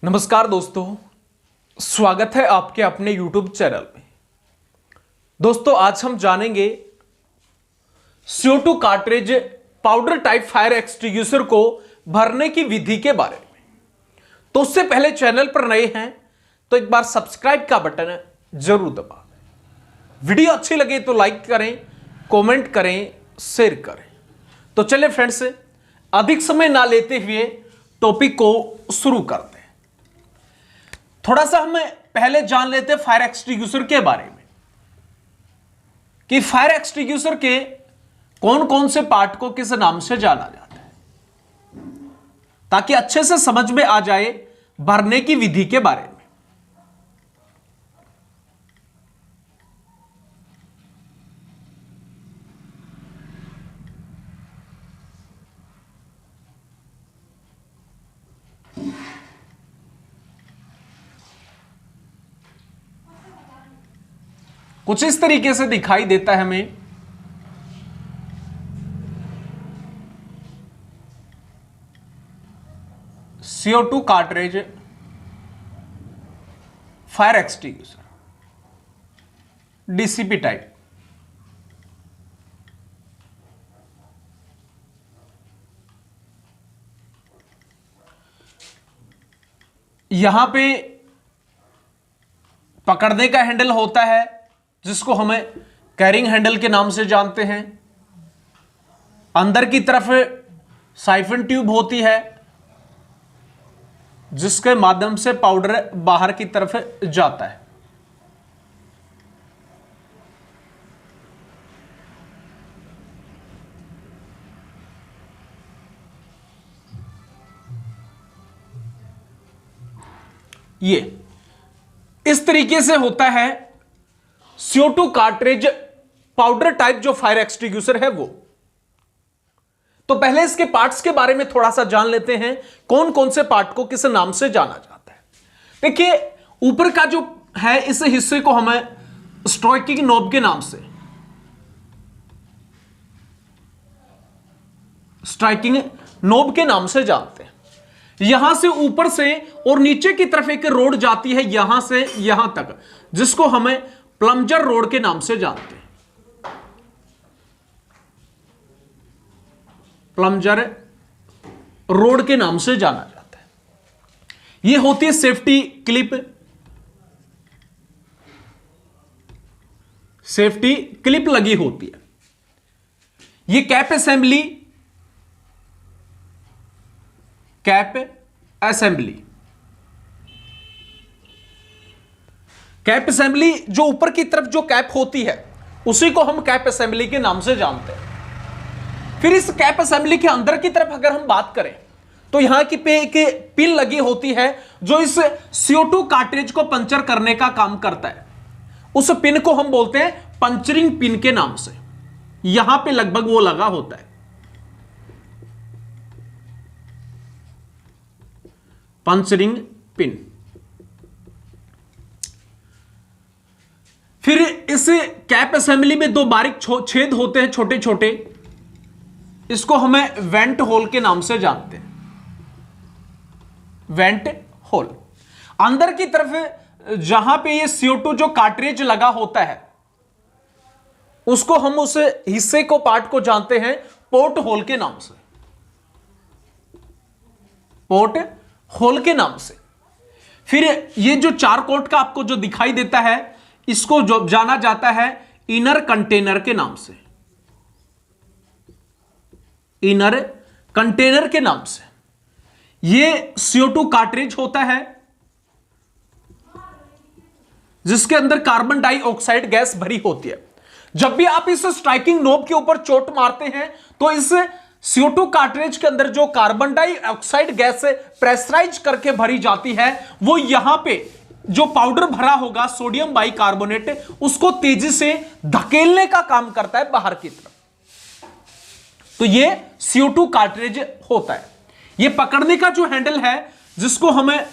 नमस्कार दोस्तों, स्वागत है आपके अपने YouTube चैनल में। दोस्तों आज हम जानेंगे CO2 cartridge powder type fire extinguisher को भरने की विधि के बारे में। तो उससे पहले चैनल पर नए हैं तो एक बार सब्सक्राइब का बटन जरूर दबा दें। वीडियो अच्छी लगे तो लाइक करें, कमेंट करें, शेयर करें। तो चलिए फ्रेंड्स, अधिक समय ना लेते हुए टॉपिक को शुरू करते हैं। थोड़ा सा हम पहले जान लेते हैं फायर एक्सटिंग्विशर के बारे में कि फायर एक्सटिंग्विशर के कौन कौन से पार्ट को किस नाम से जाना जाता है, ताकि अच्छे से समझ में आ जाए भरने की विधि के बारे में। कुछ इस तरीके से दिखाई देता है हमें। CO2 cartridge fire extinguisher DCP type. यहां पे पकड़ने का हैंडल होता है जिसको हमें कैरिंग हैंडल के नाम से जानते हैं। अंदर की तरफ साइफन ट्यूब होती है जिसके माध्यम से पाउडर बाहर की तरफ जाता है। ये इस तरीके से होता है CO2 कार्ट्रिज पाउडर टाइप जो फायर एक्सटिंग्विशर है वो। तो पहले इसके पार्ट्स के बारे में थोड़ा सा जान लेते हैं, कौन कौन से पार्ट को किस नाम से जाना जाता है। देखिए ऊपर का जो है इस हिस्से को हमें स्ट्राइकिंग नॉब के नाम से, स्ट्राइकिंग नॉब के नाम से जानते हैं। यहां से ऊपर से और नीचे की तरफ एक रोड जाती है यहां से यहां तक, जिसको हमें प्लंजर रोड के नाम से जानते हैं। प्लंजर रोड के नाम से जाना जाता है। यह होती है सेफ्टी क्लिप, सेफ्टी क्लिप लगी होती है। यह cap assembly, cap assembly, cap assembly जो ऊपर की तरफ जो कैप होती है उसी को हम कैप असेंबली के नाम से जानते हैं। फिर इस कैप असेंबली के अंदर की तरफ अगर हम बात करें तो यहां की पे एक पिन लगी होती है जो इस CO2 कार्ट्रिज को पंचर करने का काम करता है। उस पिन को हम बोलते हैं पंचरिंग पिन के नाम से। यहां पे लगभग वो लगा होता है, पंचरिंग पिन। फिर इस कैप असेंबली में दो बारीक छेद होते हैं छोटे छोटे, इसको हमें वेंट होल के नाम से जानते हैं। Vent hole. अंदर की तरफ जहां पे ये CO2 जो कार्ट्रिज लगा होता है उसको हम उस हिस्से को पार्ट को जानते हैं पोर्ट होल के नाम से, पोर्ट होल के नाम से। फिर ये जो चार कोट का आपको जो दिखाई देता है इसको जो जाना जाता है इनर कंटेनर के नाम से, इनर कंटेनर के नाम से। ये CO2 कार्ट्रिज होता है जिसके अंदर कार्बन डाइऑक्साइड गैस भरी होती है। जब भी आप इस स्ट्राइकिंग नोब के ऊपर चोट मारते हैं तो इस CO2 कार्ट्रिज के अंदर जो कार्बन डाइऑक्साइड गैस प्रेशराइज करके भरी जाती है वो यहां पे जो पाउडर भरा होगा सोडियम बाइकार्बोनेट उसको तेजी से धकेलने का काम करता है बाहर की तरफ। तो ये CO2 कार्ट्रिज होता है। ये पकड़ने का जो हैंडल है जिसको हमें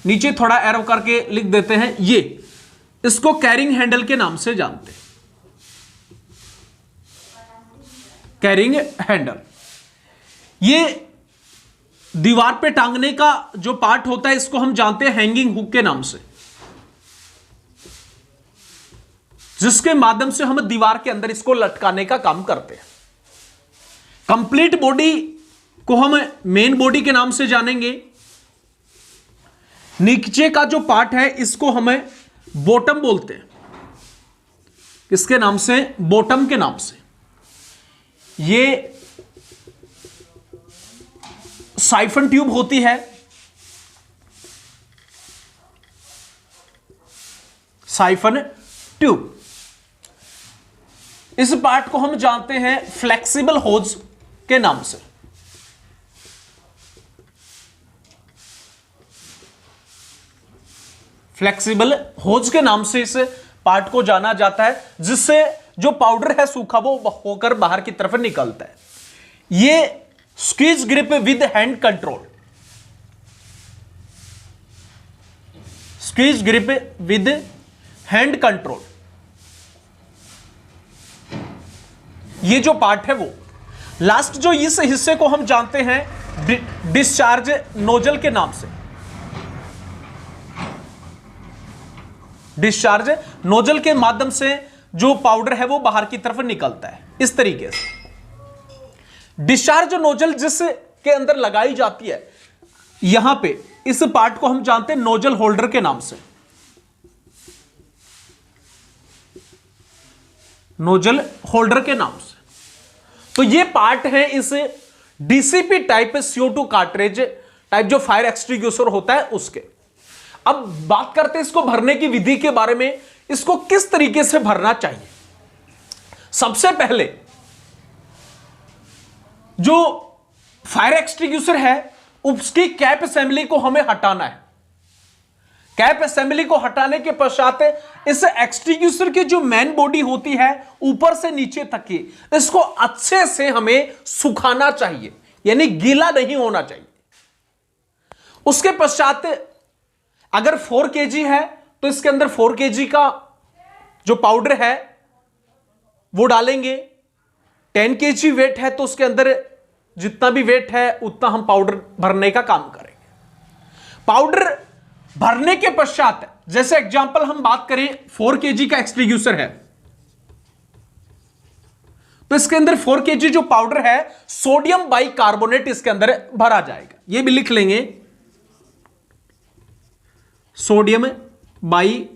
नीचे थोड़ा एरो करके लिख देते हैं, ये इसको कैरिंग हैंडल के नाम से जानते हैं। Carrying handle. ये दीवार पे टांगने का जो पार्ट होता है इसको हम जानते हैं हैंगिंग हुक के नाम से, जिसके माध्यम से हम दीवार के अंदर इसको लटकाने का काम करते हैं। कंप्लीट बॉडी को हम मेन बॉडी के नाम से जानेंगे। नीचे का जो पार्ट है इसको हमें बॉटम बोलते हैं, किसके नाम से? बॉटम के नाम से। ये साइफन ट्यूब होती है, साइफन ट्यूब। इस पार्ट को हम जानते हैं फ्लेक्सिबल होज के नाम से। फ्लेक्सिबल होज के नाम से इस पार्ट को जाना जाता है, जिससे जो पाउडर है सूखा वो होकर बाहर की तरफ निकलता है। ये squeeze grip with hand control, squeeze grip with hand control, ये जो पार्ट है वो। लास्ट जो इस हिस्से को हम जानते हैं डिस्चार्ज नोजल के नाम से। डिस्चार्ज नोजल के माध्यम से जो पाउडर है वो बाहर की तरफ निकलता है इस तरीके से। डिस्चार्ज नोजल जिसके अंदर लगाई जाती है, यहां पे इस पार्ट को हम जानते हैं नोजल होल्डर के नाम से। नोजल होल्डर के नाम से। तो ये पार्ट है इस DCP type CO2 cartridge type जो फायर एक्सटिंग्विशर होता है उसके। अब बात करते हैं इसको भरने की विधि के बारे में, इसको किस तरीके से भरना चाहिए। सबसे पहले जो फायर एक्सटिंग्विशर है उसकी कैप असेंबली को हमें हटाना है। कैप असेंबली को हटाने के पश्चात इस एक्सटिंग्विशर की जो मेन बॉडी होती है ऊपर से नीचे तक की, इसको अच्छे से हमें सुखाना चाहिए, यानी गीला नहीं होना चाहिए। उसके पश्चात अगर 4 kg है तो इसके अंदर 4 kg का जो पाउडर है वो डालेंगे। 10 kg वेट है तो उसके अंदर जितना भी वेट है उतना हम पाउडर भरने का काम करेंगे। पाउडर भरने के पश्चात जैसे एग्जांपल हम बात करें 4 kg का एक्सटिंग्विशर है तो इसके अंदर 4 kg जो पाउडर है सोडियम बाइकार्बोनेट इसके अंदर भरा जाएगा। ये भी लिख लेंगे, सोडियम बाइकार्बोनेट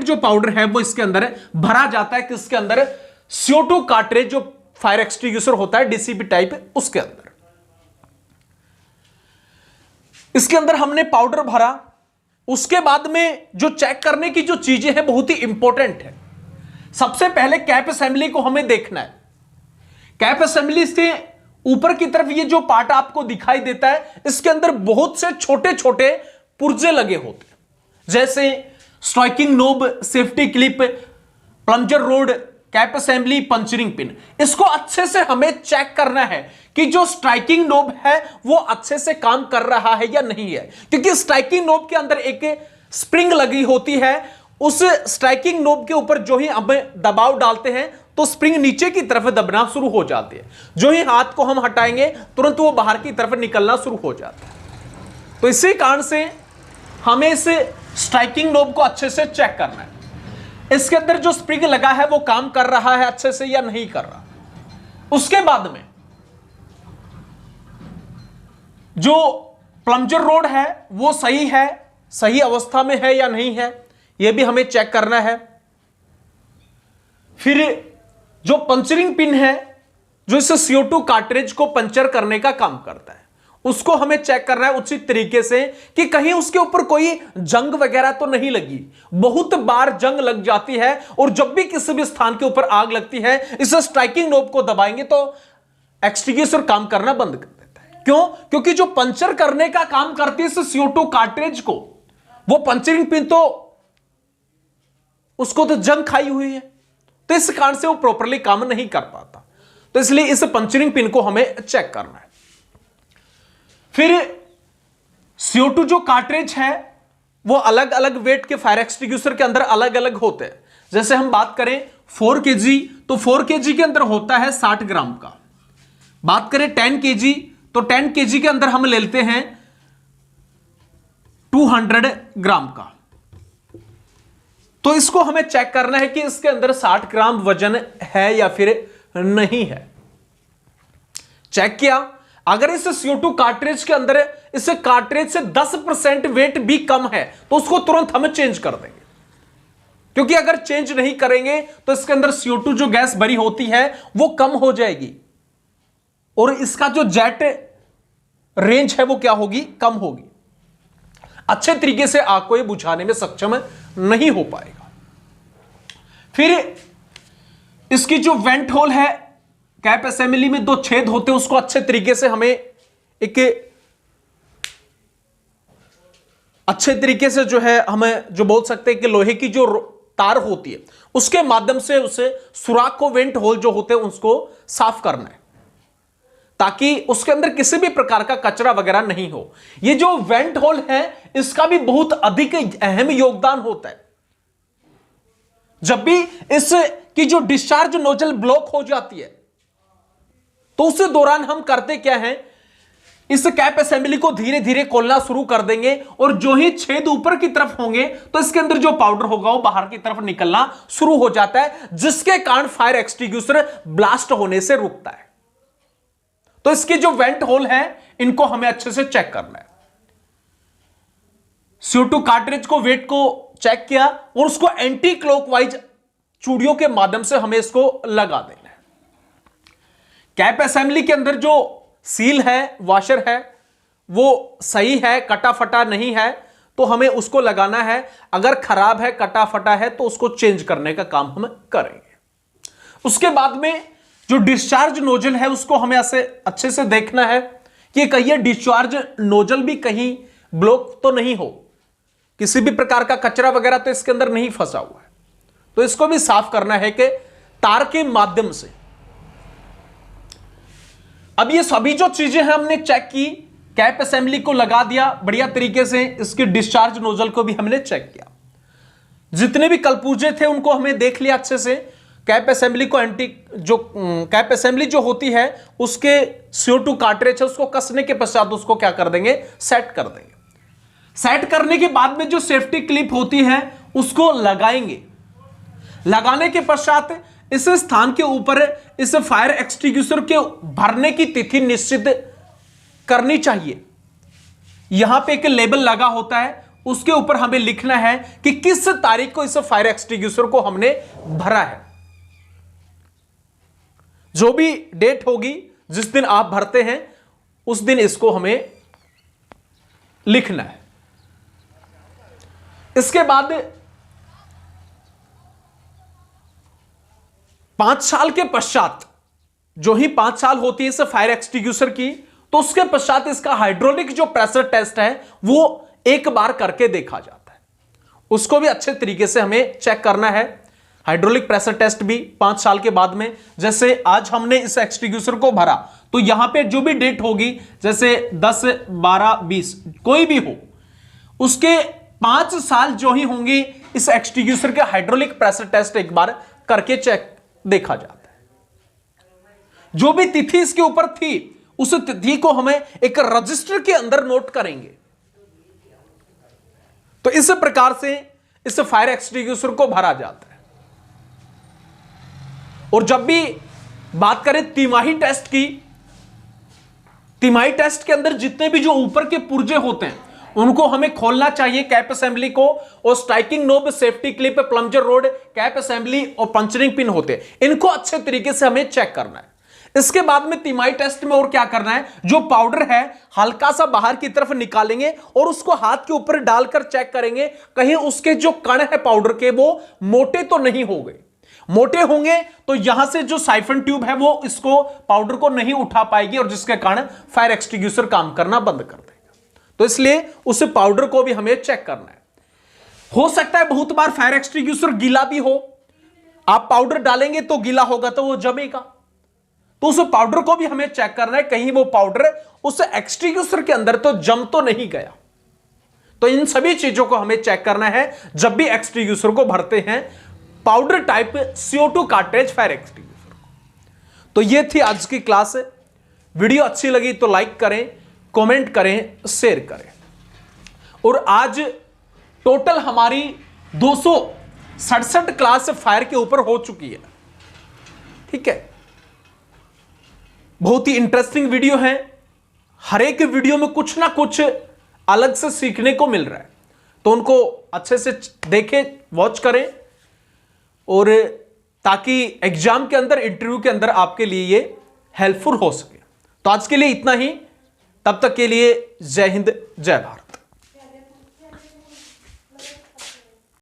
जो पाउडर है वो इसके अंदर भरा जाता है। किसके अंदर? CO2 कार्ट्रिज जो फायर एक्सटिंग्विशर होता है डीसीपी टाइप उसके अंदर। इसके अंदर हमने पाउडर भरा। उसके बाद में जो चेक करने की जो चीजें हैं बहुत ही इंपॉर्टेंट है। सबसे पहले कैप असेंबली को हमें देखना है। कैप असेंबली से ऊपर की तरफ ये जो पार्ट आपको दिखाई देता है इसके अंदर बहुत से छोटे छोटे पुर्जे लगे होते हैं, जैसे striking knob, safety clip, plunger rod, cap assembly, puncturing pin. इसको अच्छे से हमें चेक करना है कि जो स्ट्राइकिंग नोब है वो अच्छे से काम कर रहा है या नहीं है, क्योंकि स्ट्राइकिंग नोब के अंदर एक स्प्रिंग लगी होती है। उस स्ट्राइकिंग नोब के ऊपर जो ही हम दबाव डालते हैं तो स्प्रिंग नीचे की तरफ दबना शुरू हो जाती है। जो ही हाथ को हम हटाएंगे तुरंत वो बाहर की तरफ निकलना शुरू हो जाता है। तो इसी कारण से हमें इस स्ट्राइकिंग नोब को अच्छे से चेक करना है, इसके अंदर जो स्प्रिंग लगा है वो काम कर रहा है अच्छे से या नहीं कर रहा। उसके बाद में जो प्लंजर रोड है वो सही है, सही अवस्था में है या नहीं है, यह भी हमें चेक करना है। फिर जो पंचरिंग पिन है जो इस CO2 कार्ट्रिज को पंचर करने का काम करता है उसको हमें चेक करना है उचित तरीके से कि कहीं उसके ऊपर कोई जंग वगैरह तो नहीं लगी। बहुत बार जंग लग जाती है और जब भी किसी भी स्थान के ऊपर आग लगती है इस स्ट्राइकिंग नोब को दबाएंगे तो एक्सटिंग्विशर काम करना बंद कर देता है। क्यों? क्योंकि जो पंचर करने का काम करती है इस CO2 कार्ट्रिज को, वो पंचरिंग पिन तो उसको तो जंग खाई हुई है, तो इस कारण से वो प्रॉपरली काम नहीं कर पाता। तो इसलिए इस पंचरिंग पिन को हमें चेक करना है। फिर CO2 जो कार्ट्रिज है वो अलग अलग वेट के फायर एक्सटिंग्विशर के अंदर अलग अलग होते हैं। जैसे हम बात करें 4 kg तो 4 kg के अंदर होता है 60 ग्राम का, बात करें 10 केजी, तो 10 केजी के अंदर हम ले लेते हैं 200 ग्राम का। तो इसको हमें चेक करना है कि इसके अंदर 60 ग्राम वजन है या फिर नहीं है। चेक किया, अगर इस CO2 कार्ट्रिज के अंदर इस कार्ट्रिज से 10% वेट भी कम है तो उसको तुरंत हम चेंज कर देंगे, क्योंकि अगर चेंज नहीं करेंगे तो इसके अंदर CO2 जो गैस भरी होती है वो कम हो जाएगी और इसका जो जेट रेंज है वो क्या होगी, कम होगी, अच्छे तरीके से आग को ये बुझाने में सक्षम नहीं हो पाएगा। फिर इसकी जो वेंट होल है, कैप असेंबली में 2 छेद होते हैं, उसको अच्छे तरीके से हमें एक अच्छे तरीके से जो है हमें जो बोल सकते हैं कि लोहे की जो तार होती है उसके माध्यम से उसे सुराख को, वेंट होल जो होते हैं उसको साफ करना है ताकि उसके अंदर किसी भी प्रकार का कचरा वगैरह नहीं हो। ये जो वेंट होल है इसका भी बहुत अधिक अहम योगदान होता है। जब भी इसकी जो डिस्चार्ज नोजल ब्लॉक हो जाती है तो उस दौरान हम करते क्या हैं, इस कैप असेंबली को धीरे धीरे खोलना शुरू कर देंगे और जो ही छेद ऊपर की तरफ होंगे तो इसके अंदर जो पाउडर होगा वो बाहर की तरफ निकलना शुरू हो जाता है, जिसके कारण फायर एक्सटिंग्विशर ब्लास्ट होने से रुकता है। तो इसके जो वेंट होल है इनको हमें अच्छे से चेक करना है। CO2 कार्ट्रिज को, वेट को चेक किया और उसको एंटी क्लॉकवाइज चूड़ियों के माध्यम से हमें इसको लगा देना है। कैप असेंबली के अंदर जो सील है, वॉशर है, वो सही है, कटा फटा नहीं है तो हमें उसको लगाना है। अगर खराब है, कटा फटा है तो उसको चेंज करने का काम हम करेंगे। उसके बाद में जो डिस्चार्ज नोजल है उसको हमें ऐसे अच्छे से देखना है कि कहीं डिस्चार्ज नोजल भी कहीं ब्लॉक तो नहीं हो, किसी भी प्रकार का कचरा वगैरह तो इसके अंदर नहीं फंसा हुआ है, तो इसको भी साफ करना है कि तार के माध्यम से। अब ये सभी जो चीजें हैं हमने चेक की, कैप असेंबली को लगा दिया बढ़िया तरीके से, इसके डिस्चार्ज नोजल को भी हमने चेक किया, जितने भी कलपुर्जे थे उनको हमें देख लिया अच्छे से। कैप असेंबली को कैप असेंबली जो होती है उसके CO2 कार्ट्रिज है उसको कसने के पश्चात उसको क्या कर देंगे, सेट कर देंगे। सेट करने के बाद में जो सेफ्टी क्लिप होती है उसको लगाएंगे। लगाने के पश्चात इस स्थान के ऊपर इस फायर एक्सटिंग्विशर के भरने की तिथि निश्चित करनी चाहिए। यहां पे एक लेबल लगा होता है, उसके ऊपर हमें लिखना है कि किस तारीख को इस फायर एक्सटिंग्विशर को हमने भरा है। जो भी डेट होगी जिस दिन आप भरते हैं उस दिन इसको हमें लिखना है। इसके बाद 5 साल के पश्चात, जो ही 5 साल होती है इस फायर एक्सटिंग्विशर की, तो उसके पश्चात इसका हाइड्रोलिक जो प्रेशर टेस्ट है वो एक बार करके देखा जाता है। उसको भी अच्छे तरीके से हमें चेक करना है। हाइड्रोलिक प्रेशर टेस्ट भी 5 साल के बाद में, जैसे आज हमने इस एक्सटिंग्विशर को भरा तो यहां पे जो भी डेट होगी, जैसे 10, 12, 20 कोई भी हो, उसके 5 साल जो ही होंगे इस एक्सटिंग्विशर के हाइड्रोलिक प्रेशर टेस्ट एक बार करके चेक देखा जाता है। जो भी तिथि इसके ऊपर थी उस तिथि को हमें एक रजिस्टर के अंदर नोट करेंगे। तो इस प्रकार से इस फायर एक्सटिंग्विशर को भरा जाता है। और जब भी बात करें तिमाही टेस्ट की, तिमाही टेस्ट के अंदर जितने भी जो ऊपर के पुर्जे होते हैं उनको हमें खोलना चाहिए, कैप असेंबली को, और striking knob, safety clip, plunger rod, cap assembly और पंचरिंग पिन होते हैं, इनको अच्छे तरीके से हमें चेक करना है। इसके बाद में तिमाही टेस्ट में और क्या करना है, जो पाउडर है हल्का सा बाहर की तरफ निकालेंगे और उसको हाथ के ऊपर डालकर चेक करेंगे कहीं उसके जो कण है पाउडर के वो मोटे तो नहीं हो गए। मोटे होंगे तो यहां से जो साइफन ट्यूब है वो इसको पाउडर को नहीं उठा पाएगी और जिसके कारण फायर एक्सटिंग्विशर काम करना बंद कर देगा। तो इसलिए उस पाउडर को भी हमें चेक करना है। हो सकता है बहुत बार फायर एक्सटिंग्विशर गीला भी हो, आप पाउडर डालेंगे तो गीला होगा तो वो जमेगा, तो उस पाउडर को भी हमें चेक करना है कहीं वो पाउडर उस एक्सटिंग्विशर के अंदर तो जम तो नहीं गया। तो इन सभी चीजों को हमें चेक करना है जब भी एक्सटिंग्विशर को भरते हैं, powder type CO2 cartridge fire extinguisher. तो ये थी आज की क्लास। वीडियो अच्छी लगी तो लाइक करें, कमेंट करें, शेयर करें। और आज टोटल हमारी 267 क्लास फायर के ऊपर हो चुकी है। ठीक है, बहुत ही इंटरेस्टिंग वीडियो है। हर एक वीडियो में कुछ ना कुछ अलग से सीखने को मिल रहा है, तो उनको अच्छे से देखें, वॉच करें, और ताकि एग्जाम के अंदर, इंटरव्यू के अंदर आपके लिए ये हेल्पफुल हो सके। तो आज के लिए इतना ही, तब तक के लिए जय हिंद, जय भारत।